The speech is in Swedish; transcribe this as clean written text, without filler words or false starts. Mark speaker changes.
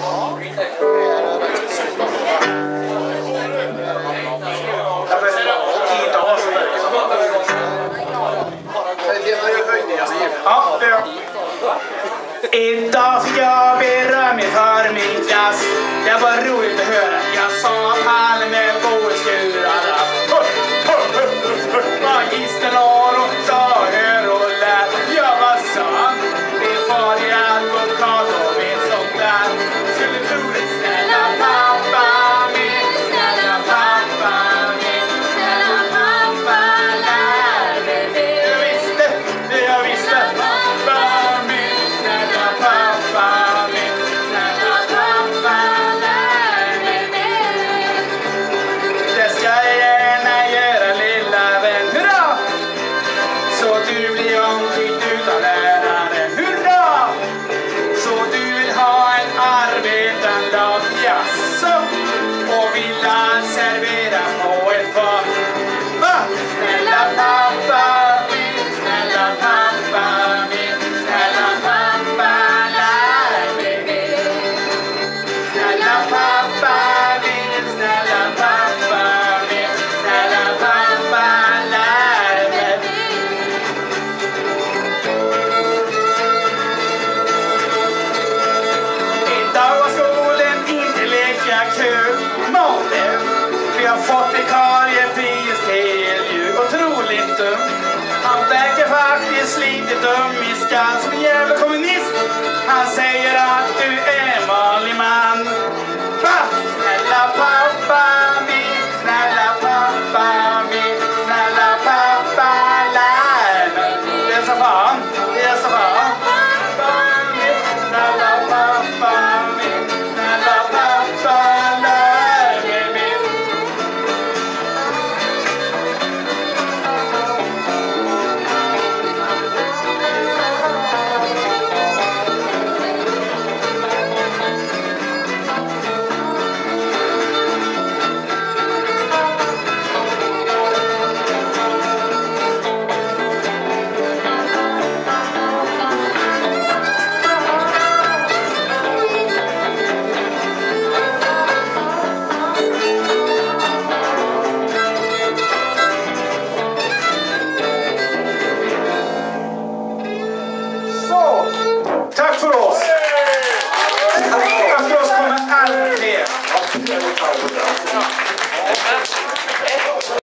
Speaker 1: Ja, det gör jag. Idag ska jag berömma för min klass. Det var roligt att höra. Jag sa att Palme borde skurarna. Magistern och sa hör och lär. Jag var sann. Det var det advokat och min sånt där. Skulle tro det snälla pappa min. Snälla pappa min. Snälla pappa lär mig det. Jag visste. Pappa min. Snälla pappa min. Snälla pappa lär mig det. Det ska jag gärna göra lilla vän. Hurra! Så du blir omtyckt utan läraren. Hurra! Så du vill ha en arbetande av jasso och vill servera på ett fat. Va? Snälla pappa min, snälla pappa min, snälla pappa lär mig det. Snälla pappa min, snälla pappa min, snälla pappa lär mig det. Idag var skolan inte lika kul. Måndag, vi har fått vikariepris till ju. Otroligt dum. Han verkar faktiskt lite dum i skallen som en jävla kommunist. Han säger att du är en vanlig man. Va? Snälla pappa min, snälla pappa min, snälla pappa lär mig. Det är så fan, det är så fan. Pappa min, snälla pappa min, snälla pappa lär mig min. Så, tack för oss.